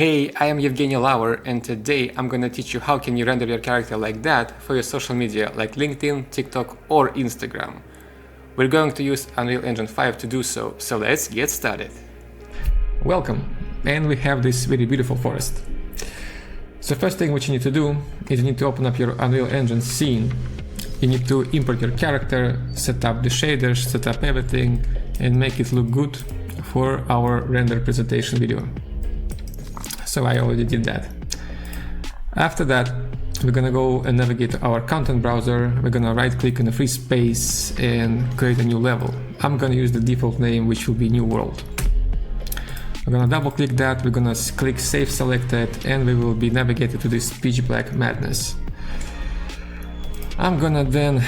Hey, I am Jevgeni Laur, and today I'm gonna teach you how can you render your character like that for your social media like LinkedIn, TikTok or Instagram. We're going to use Unreal Engine 5 to do so let's get started. Welcome, and we have this very beautiful forest. So first thing what you need to do is you need to open up your Unreal Engine scene. You need to import your character, set up the shaders, set up everything, and make it look good for our render presentation video. So I already did that. After that, we're gonna go and navigate to our content browser. We're gonna right click in the free space and create a new level. I'm gonna use the default name, which will be New World. We're gonna double click that, we're gonna click Save Selected, and we will be navigated to this pitch black madness. I'm gonna then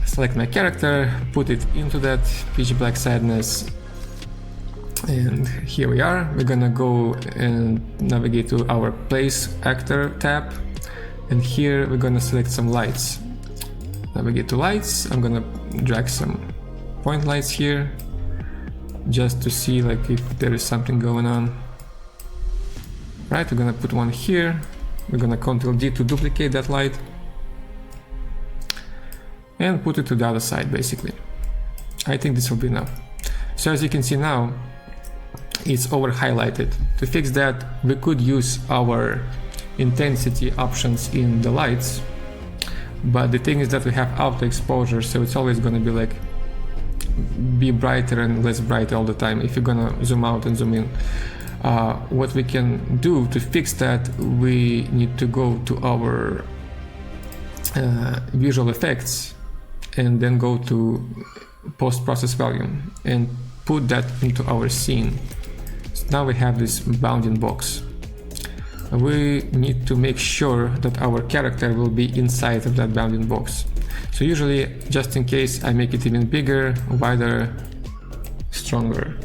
select my character, put it into that pitch black sadness, and here we are. We're gonna go and navigate to our Place Actor tab, and here we're gonna select some lights. Navigate to lights. I'm gonna drag some point lights here just to see like if there is something going on. Right, we're gonna put one here. We're gonna Ctrl D to duplicate that light and put it to the other side basically. I think this will be enough. So as you can see now, it's over highlighted. To fix that, we could use our intensity options in the lights, but the thing is that we have auto exposure, so it's always going to be like be brighter and less bright all the time if you're gonna zoom out and zoom in. What we can do to fix that, we need to go to our visual effects and then go to post-process volume and put that into our scene. Now we have this bounding box. We need to make sure that our character will be inside of that bounding box. So usually, just in case, I make it even bigger, wider, stronger.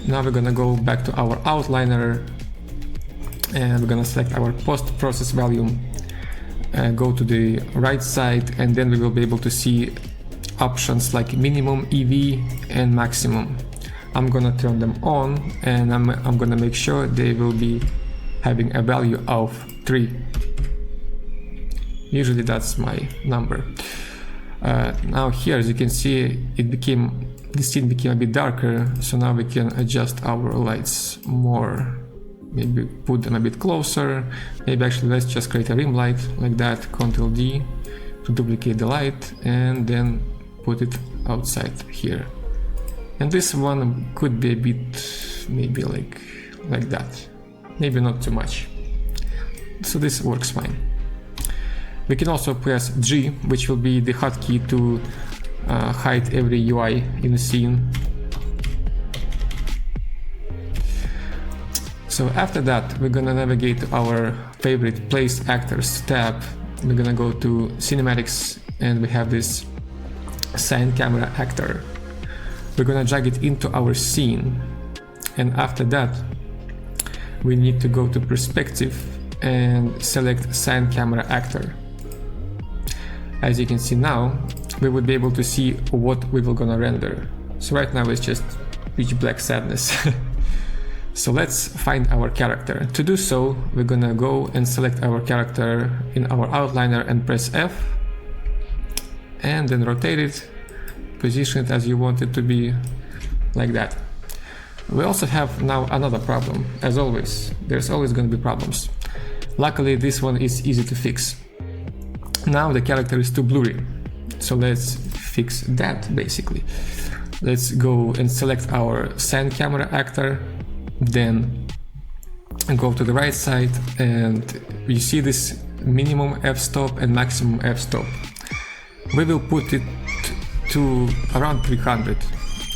Now we're gonna go back to our outliner and we're gonna select our post-process volume, go to the right side, and then we will be able to see options like minimum, EV and maximum. I'm gonna turn them on, and I'm gonna make sure they will be having a value of 3. Usually that's my number. Now here, as you can see, the scene became a bit darker, so now we can adjust our lights more. Maybe put them a bit closer. Maybe actually let's just create a rim light like that. Ctrl D to duplicate the light and then put it outside here. And this one could be a bit maybe like that. Maybe not too much. So this works fine. We can also press G, which will be the hotkey to hide every UI in the scene. So after that, we're gonna navigate to our favorite Place Actors tab. We're gonna go to Cinematics, and we have this Sign Camera Actor. We're gonna drag it into our scene, and after that we need to go to Perspective and select Sign Camera Actor. As you can see now, we would be able to see what we will gonna render. So right now it's just pitch black sadness. So let's find our character. To do so, we're gonna go and select our character in our outliner and press F, and then rotate it, position it as you want it to be, like that. We also have now another problem. As always, there's always going to be problems. Luckily, this one is easy to fix. Now the character is too blurry, so let's fix that basically. Let's go and select our Sign Camera Actor, then go to the right side, and you see this minimum f-stop and maximum f-stop. We will put it to around 300.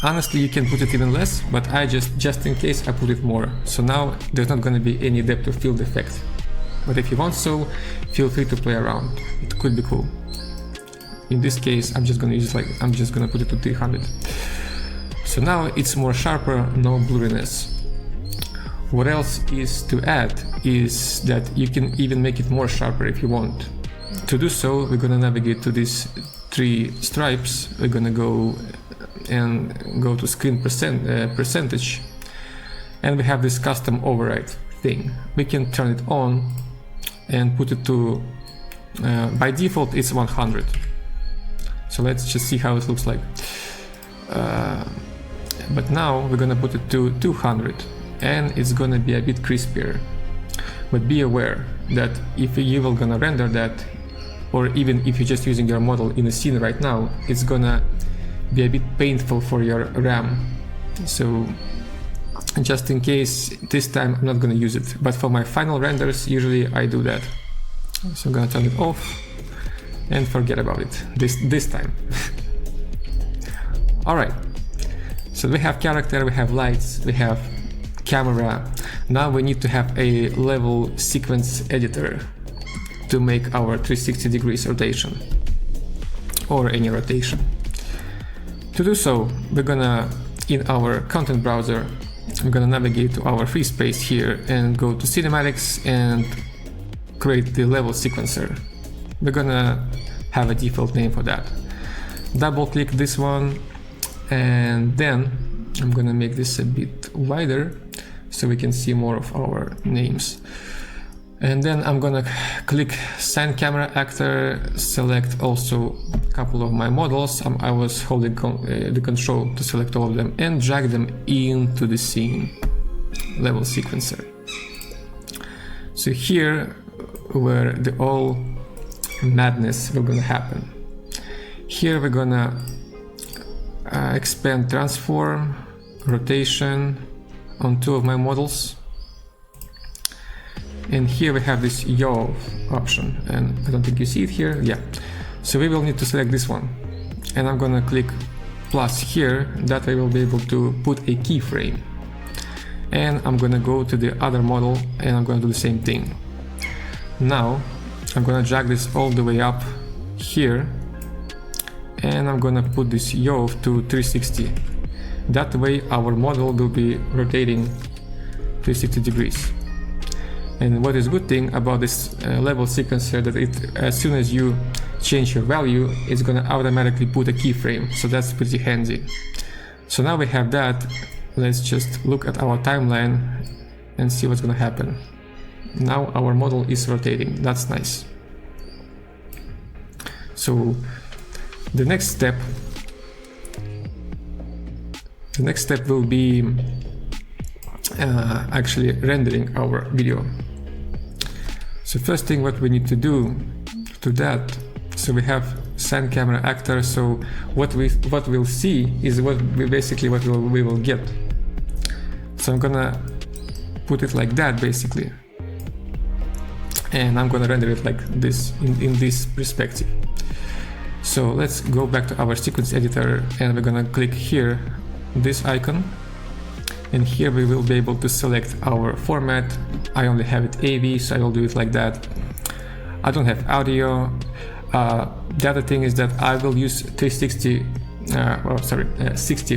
Honestly, you can put it even less, but I just in case I put it more. So now there's not going to be any depth of field effect. But if you want so, feel free to play around. It could be cool. In this case, I'm just going to use I'm just going to put it to 300. So now it's more sharper, no blurriness. What else is to add is that you can even make it more sharper if you want. To do so, we're gonna navigate to these 3 stripes. We're gonna go to screen percentage, and we have this custom override thing. We can turn it on and put it to, by default it's 100. So let's just see how it looks like. But now we're gonna put it to 200 and it's gonna be a bit crispier. But be aware that if you will gonna render that, or even if you're just using your model in a scene right now, it's gonna be a bit painful for your RAM. So just in case, this time I'm not gonna use it, but for my final renders usually I do that. So I'm gonna turn it off and forget about it this time. Alright, so we have character, we have lights, we have camera. Now we need to have a level sequence editor to make our 360 degrees rotation or any rotation. To do so, we're gonna, in our content browser, we're gonna navigate to our free space here and go to cinematics and create the level sequencer. We're gonna have a default name for that. Double click this one, and then I'm gonna make this a bit wider so we can see more of our names. And then I'm gonna click Sign Camera Actor, select also a couple of my models. I was holding the control to select all of them and drag them into the scene level sequencer. So here where the all madness will gonna happen. Here we're gonna expand transform, rotation on two of my models. And here we have this yaw option, and I don't think you see it here. Yeah, so we will need to select this one, and I'm gonna click plus here. That way we'll be able to put a keyframe, and I'm gonna go to the other model and I'm gonna do the same thing. Now I'm gonna drag this all the way up here, and I'm gonna put this yaw to 360. That way our model will be rotating 360 degrees. And what is good thing about this level sequencer, that it, as soon as you change your value, it's gonna automatically put a keyframe, so that's pretty handy. So now we have that, let's just look at our timeline and see what's gonna happen. Now our model is rotating, that's nice. So the next step will be actually rendering our video. So first thing what we need to do to that, so we have Sign Camera Actor, so what we'll see is what we will get. So I'm gonna put it like that basically, and I'm gonna render it like this in this perspective. So let's go back to our sequence editor and we're gonna click here this icon. And here we will be able to select our format. I only have it AV, so I will do it like that. I don't have audio. The other thing is that I will use 60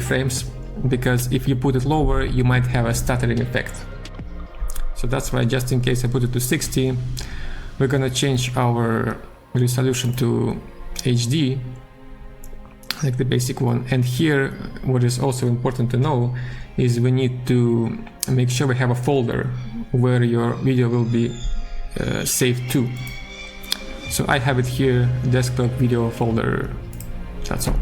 frames, because if you put it lower, you might have a stuttering effect. So that's why, just in case, I put it to 60. We're gonna change our resolution to HD, like the basic one. And here, what is also important to know is we need to make sure we have a folder where your video will be saved to. So I have it here, desktop video folder, that's all.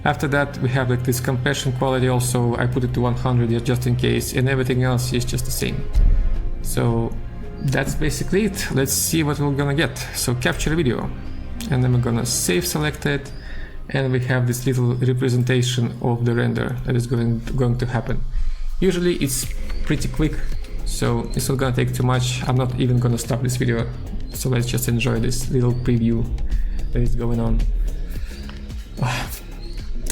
After that we have like this compression quality also, I put it to 100 just in case, and everything else is just the same. So that's basically it. Let's see what we're gonna get. So capture video, and then we're gonna save selected, and we have this little representation of the render that is going to happen. Usually it's pretty quick, so it's not gonna take too much. I'm not even gonna stop this video, so let's just enjoy this little preview that is going on.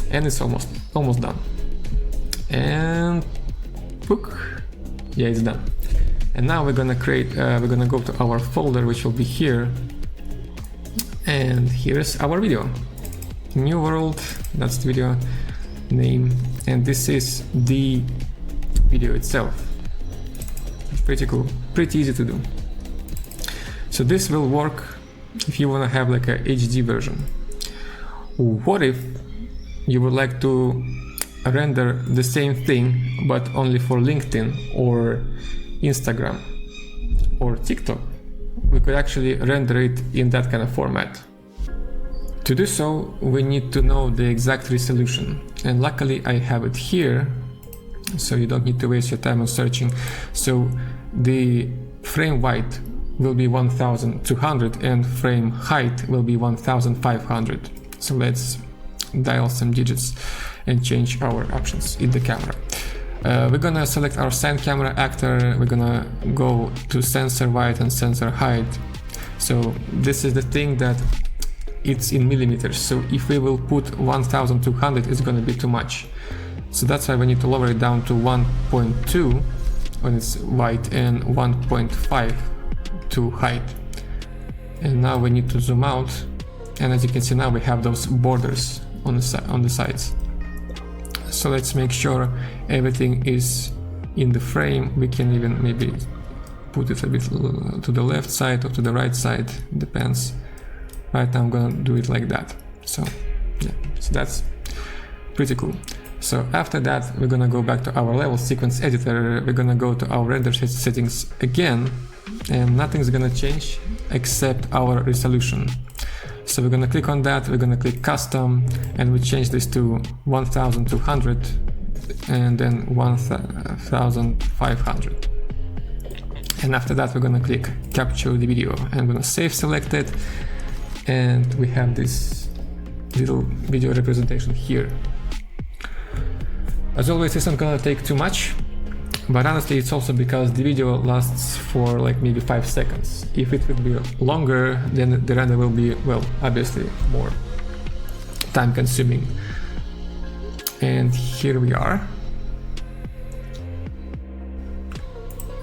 And it's almost done. And book, yeah, it's done. And now we're gonna go to our folder, which will be here, and here's our video. New world, that's the video name, and this is the video itself. It's pretty cool, pretty easy to do. So this will work if you want to have like a HD version. What if you would like to render the same thing, but only for LinkedIn or Instagram or TikTok, we could actually render it in that kind of format. To do so, we need to know the exact resolution, and luckily I have it here, so you don't need to waste your time on searching. So the frame width will be 1200 and frame height will be 1500. So let's dial some digits and change our options in the camera. We're gonna select our sand camera actor, we're gonna go to sensor width and sensor height. So this is the thing that it's in millimeters, so if we will put 1200 it's gonna be too much. So that's why we need to lower it down to 1.2 on its width and 1.5 to height. And now we need to zoom out, and as you can see now we have those borders on the sides. So let's make sure everything is in the frame. We can even maybe put it a bit to the left side or to the right side, depends. Right now I'm gonna do it like that. So yeah, so that's pretty cool. So after that we're gonna go back to our level sequence editor, we're gonna go to our render settings again, and nothing's gonna change except our resolution. So we're gonna click on that, we're gonna click custom, and we change this to 1200 and then 1500. And after that we're gonna click capture the video, and I'm gonna save selected, and we have this little video representation here. As always, it's not gonna take too much, but honestly it's also because the video lasts for like maybe 5 seconds. If it would be longer, then the render will be, well, obviously more time consuming. And here we are.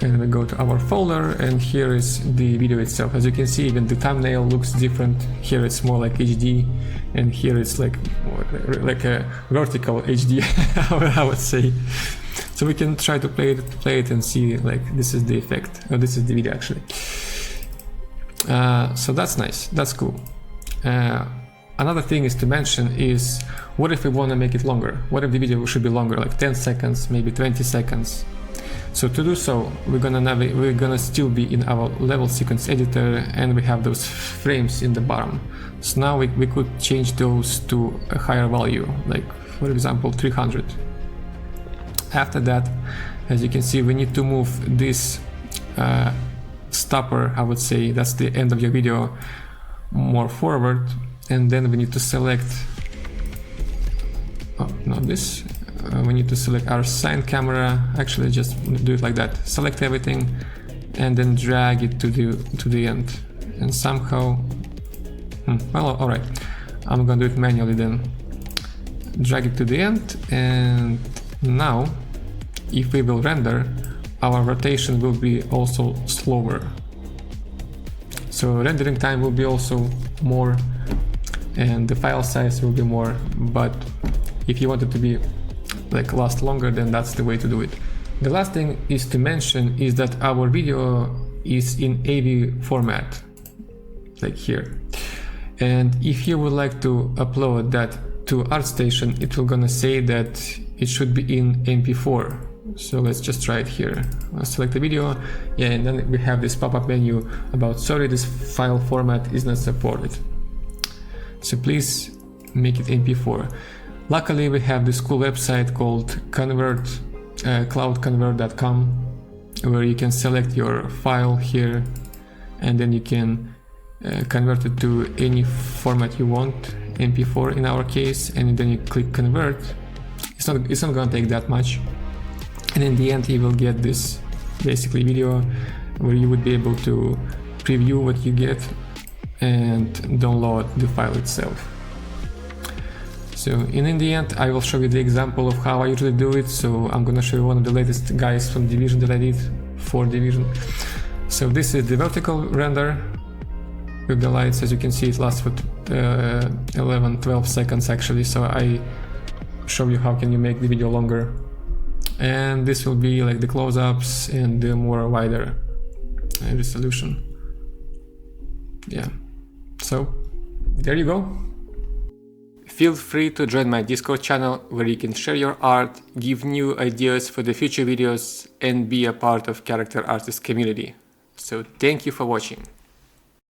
And we go to our folder, and here is the video itself. As you can see, even the thumbnail looks different. Here it's more like HD, and here it's like a vertical HD, I would say. So we can try to play it and see, like, this is the effect, or this is the video actually. So that's nice, that's cool. Another thing is to mention is, what if we want to make it longer? What if the video should be longer, like 10 seconds, maybe 20 seconds? So to do so, we're gonna still be in our level sequence editor, and we have those frames in the bottom. So now we could change those to a higher value, like for example 300. After that, as you can see, we need to move this stopper, I would say, that's the end of your video, more forward, and then we need to select, oh, not this. We need to select our sand camera. Actually, just do it like that. Select everything and then drag it to the end. And somehow, well, all right. I'm gonna do it manually then. Drag it to the end, and now, if we will render, our rotation will be also slower. So rendering time will be also more, and the file size will be more. But if you want it to be like last longer, then that's the way to do it. The last thing is to mention is that our video is in AV format, like here. And if you would like to upload that to ArtStation, it will gonna say that it should be in MP4. So let's just try it here. I'll select the video, yeah, and then we have this pop-up menu about, sorry, this file format is not supported. So please make it MP4. Luckily, we have this cool website called cloudconvert.com, where you can select your file here, and then you can convert it to any format you want, MP4 in our case, and then you click convert. It's not gonna take that much, and in the end you will get this basically video where you would be able to preview what you get and download the file itself. So in the end, I will show you the example of how I usually do it. So I'm gonna show you one of the latest guys from Division that I did for Division. So this is the vertical render with the lights. As you can see, it lasts for 11-12 seconds actually. So I show you how can you make the video longer. And this will be like the close-ups and the more wider resolution. Yeah. So there you go. Feel free to join my Discord channel where you can share your art, give new ideas for the future videos, and be a part of character artist community. So thank you for watching.